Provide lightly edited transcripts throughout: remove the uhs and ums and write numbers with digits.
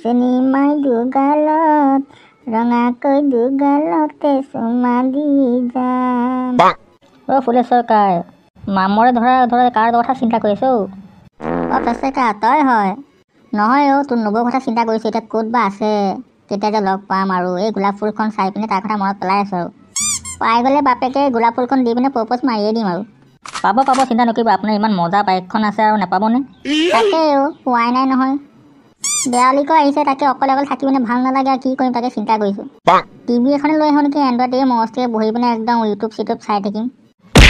চেনিমাই দুগালত ৰঙাকৈ দুগালতে চুমা দি যাম। ফুলেশ্বৰ কাৰ মামৰে ধৰা কাৰ কথা চিন্তা কৰিছ? পেচেকা তই হয়? নহয় তোৰ নবৌৰ কথা চিন্তা কৰিছোঁ। এতিয়া ক'ত বা আছে, কেতিয়া যে লগ পাম আৰু এই গোলাপ ফুলখন চাই পিনে তাৰ কথা মনত পেলাই আছোঁ আৰু পাই গ'লে বাপেকে গোলাপ ফুলখন দি পিনে প্ৰপ'জ মাৰিয়ে দিম আৰু। পাব চিন্তা নকৰিব, আপোনাৰ ইমান মজা বাইকখন আছে আৰু নাপাবনে? তাকে পোৱাই নাই নহয়। দেৱালীকো আহিছে, তাকে অকলে থাকি পিনে ভাল নালাগে আৰু কি কৰিম তাকে চিন্তা কৰিছোঁ। টিভি এখনে লৈ আহোঁ নেকি, এণ্ড্ৰইড টিভি মস্তিকে বহি পিনে একদম ইউটিউব চিউটিউব চাই থাকিম।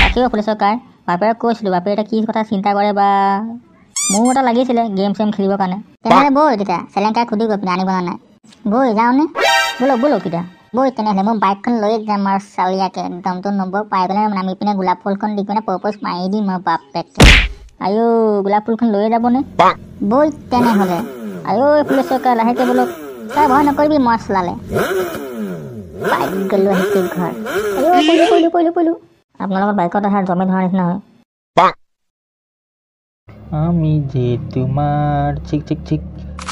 তাকেও ফুলেশ্বৰ কাৰ বাপেৰক কৈছিলোঁ, বাপেৰে এতিয়া কি কথা চিন্তা কৰে বা। মোৰো এটা লাগিছিলে গেম চেম খেলিবৰ কাৰণে। তেনেহ'লে বৈ তেতিয়া চেলেংকাই সুধি গৈ পিনে আনিব নাই। বৈ যাওঁনে? ব'লক তেতিয়া বৈ তেনেহ'লে মই বাইকখন লৈ যাম আৰু চাউলীয়াকৈ একদম তোৰ নম্বৰ পাই গ'লে নামি পিনে গোলাপ ফুলখন দি পিনে প্ৰপ'জ মাৰি দিম আৰু বাপেকে। গোলাপ ফুলখন লৈয়ে যাবনে? বৈ তেনেহ'লে ফুলেশ্বৰ কাৰ লাহেকৈ ব'লক। তই ভয় নকৰিবি, মই চলালে বাইক গ'লো আহিছোঁ ঘৰ। পৰিলোঁ আপোনাৰ লগত বাইকত অহা জমে ধৰা নিচিনা হয়। আমি যে তোমাৰ চিক চিক চিক,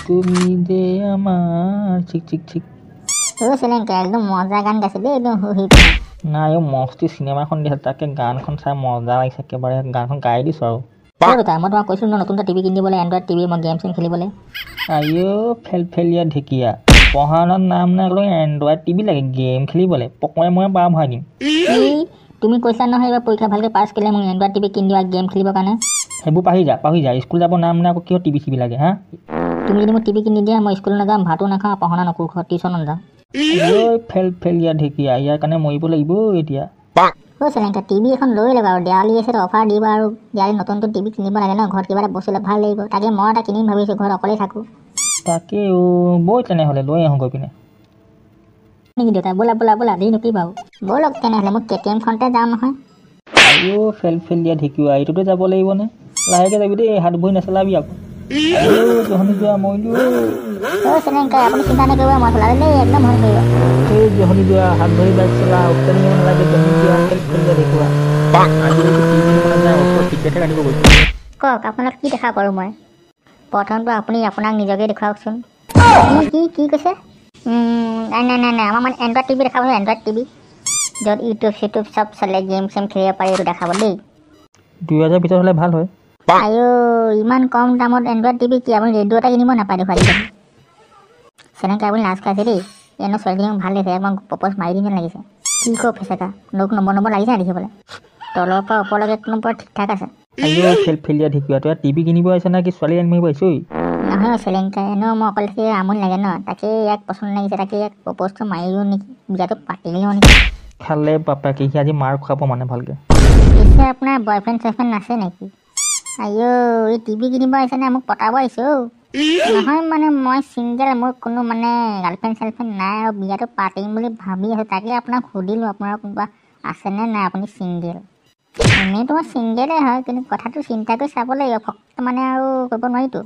তুমি যে আমাৰ চিক চিক চিক। চেলেংকা একদম মজা গান গাইছে দেই, একদম নাই মস্তি চিনেমাখন দিছে, তাকে গানখন চাই মজা লাগিছে একেবাৰে, গানখন গাই দিছোঁ আৰু। মই তোমাক কৈছিলোঁ ন নতুন এটা টিভি কিনি দিবলৈ, এণ্ড্ৰইড টিভি, মই গেম চেম খেলিবলৈ। ফেলফেলীয়া ঢেকীয়া পঢ়াৰ নাম নাই, এণ্ড্ৰইড টিভি লাগে গেম খেলিবলৈ, পকৰে মই পাৰ ভৰাই দিম। তুমি কৈছা নহয় এইবাৰ পৰীক্ষা ভালকৈ পাছ কৰিলে মোক এণ্ড্ৰইড টিভি কিনি দিবা গেম খেলিবৰ কাৰণে। সেইবোৰ পাহৰি যা, স্কুল যাব নাম নাই আকৌ কিয় টিভি চিভি লাগে হা? তুমি যদি মোক টিভি কিনি দিয়া মই স্কুল নাযাম, ভাতো নাখাওঁ, পঢ়া নকৰোঁ, ঘৰত টিউশ্যন নাযাওঁ। ফেলফেলীয়া ঢেকীয়া ইয়াৰ কাৰণে মৰিব লাগিব এতিয়া। চেলেংকা টিভি এখন লৈ ল'বা আৰু দেৱালী আছে অফাৰ দিবা আৰু দেৱালী নতুন টিভি কিনিব লাগে ন, ঘৰত কিবা এটা বস্তু ভাল লাগিব। তাকে মই এটা কিনিম ভাবিছোঁ, ঘৰত অকলেই থাকোঁ। তাকে বৈ তেনেহ'লে লৈ আহোঁ গৈ পিনে নেকি দেউতা? ব'লা দেৰি নকৰিবা আৰু ব'লক তেনেহ'লে, মোক KTM-খনতে যাওঁ নহয়। ফেলফেলীয়া ঢেকীয়া এইটোতে যাব লাগিবনে? লাহেকৈ যাবি দেই, হাত ভৰি নচলাবি আকৌ। জহনি যোৱা মৰিলো। চেলেংকা আপুনি চিন্তা নকৰিব, মই চলালে দেই, একদম ভয় কৰিব। সেই জহনি যোৱা হাত ভৰি বাইক চলা, উঠনি নালাগে, জহনি যোৱা ফেলফেলীয়া ঢেকীয়া। কওক আপোনাক কি দেখা পাৰোঁ মই? প্ৰথমটো আপুনি আপোনাক নিজকে দেখুৱাওকচোন। কি কৈছে? নাই আমাৰ মানে এণ্ড্ৰইড টিভি দেখাব, এণ্ড্ৰইড টিভি য'ত ইউটিউব চিউটিউব চব চলে, গেম চেম খেলিব পাৰি, এইটো দেখাব দেই। 2000 ভিতৰত হ'লে ভাল হয়। ইমান কম দামত এণ্ড্ৰইড টিভি কি আপুনি ৰেডিঅ' এটা কিনিব নাপায় দেখুৱাই দিছে। চেনেকৈ আপুনি লাজ খাইছে দেই, এনে ছোৱালীজনীক ভাল লাগিছে, মই প্ৰপ'জ মাৰি দিম যেন লাগিছে। কি কওঁ ফেচেকা, নম্বৰ লাগিছে দেখিবলৈ, তলৰ পৰা ওপৰলৈকে একদম পুৰা ঠিক ঠাক আছে। ফেলফেলীয়া ঢেকীয়া তই টিভি কিনিব আহিছ নে কি ছোৱালী আনিব আহিছ? নহয় চেলেংকা, এনেও মই অকলে থাকি আমনি লাগে ন, তাকে ইয়াক পচন্দ লাগিছে, তাকে ইয়াক প্ৰপ'জটো মাৰি দিওঁ নেকি, বিয়াটো পাতি দিওঁ নেকি। খালে বাপেকে সি আজি মাৰ খুৱাব মানে ভালকৈ। পিছে আপোনাৰ বয়ফ্ৰেণ্ড চয়ফ্ৰেণ্ড আছে নেকি? এই টিভি কিনিব আহিছেনে মোক পতাব আহিছোঁ? নহয় মানে মই ছিংগেল, মোৰ কোনো মানে গাৰ্লফ্ৰেণ্ড চাৰ্লফ্ৰেণ্ড নাই আৰু বিয়াটো পাতিম বুলি ভাবি আছোঁ, তাকে আপোনাক সুধিলোঁ আপোনাৰ কোনোবা আছেনে নাই, আপুনি ছিংগেল? এনেইতো মই ছিংগেলেই হয়, কিন্তু কথাটো চিন্তা কৰি চাব লাগিব, ফক্ত মানে আৰু কৰিব নোৱাৰিতো।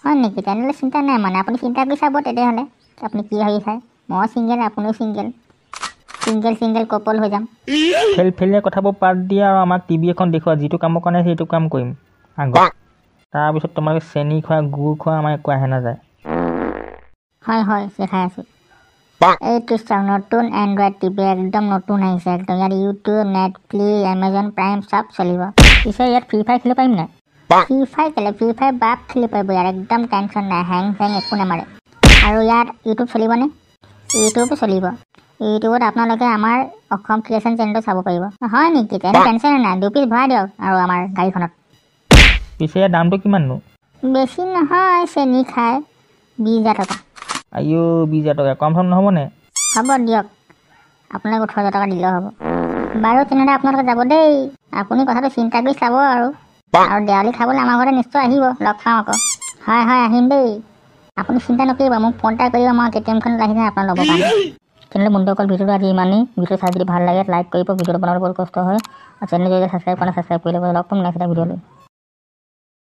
হয় নেকি? তেনেহ'লে চিন্তা নাই মানে, আপুনি চিন্তা কৰি চাব তেতিয়াহ'লে, আপুনি কি ভাবি চায়। মই ছিংগেল, আপুনিও ছিংগেল কপল হৈ যাম। ফেলফেলীয়া কথাবোৰ পাত দিয়া আৰু আমাক টিভি এখন দেখুওৱা, যিটো কামৰ কাৰণে সেইটো কাম কৰিম আগত, তাৰপিছত তোমালোকে চেনি খোৱা গুড় খোৱা আমাৰ একো আহে নাযায়। হয় দেখাই আছোঁ। এইটো চাওক, নতুন এণ্ড্ৰইড টিভি একদম নতুন আহিছে, একদম ইয়াত ইউটিউব, নেটফ্লিক্স, এমাজন প্ৰাইম চব চলিব। পিছে ইয়াত ফ্ৰী ফায়াৰ খেলিব পাৰিম নাই? ফ্ৰী ফায়াৰ বাপ খেলিব পাৰিব ইয়াত, একদম টেনশ্যন নাই, হেং একো নামাৰে। আৰু ইয়াত ইউটিউব চলিবনে? ইউটিউবো চলিব। ইউটিউবত আপোনালোকে আমাৰ অসম ক্ৰিয়েশ্যন চেনেলটো চাব পাৰিব। হয় নেকি? তেনে টেনশ্যন নাই, 2 পিচ ভৰাই দিয়ক আৰু আমাৰ গাড়ীখনত। পিছে ইয়াৰ দামটো কিমাননো? বেছি নহয়, চেনি খাই 20,000 টকা। 20,000 টকা, কম চম নহ'বনে? হ'ব দিয়ক, আপোনাক 18,000 টকা দিলেও হ'ব। বাৰু তেনেহ'লে আপোনালোকে যাব দেই, আপুনি কথাটো চিন্তা কৰি চাব আৰু দেৱালী খাবলৈ আমাৰ ঘৰতে নিশ্চয় আহিব, লগ পাম আকৌ। হয় আহিম দেই, আপুনি চিন্তা নকৰিব, মোক ফোন এটা কৰিব, মই KTM-খন আহি যাম আপোনাৰ ল'ব কাৰণে। তেনেহ'লে বন্ধুসকল ভিডিঅ'টো আজি ইমানেই। ভিডিঅ' চাই যদি ভাল লাগে লাইক কৰিব, ভিডিঅ'টো বনাবলৈ বহুত কষ্ট হয়, আৰু চেনেল যদি ছাবস্ক্ৰাইব কৰা নাই ছাবস্ক্ৰাইব কৰি ল'ব। লগ পাম নেক্সট এটা ভিডিঅ'লৈ।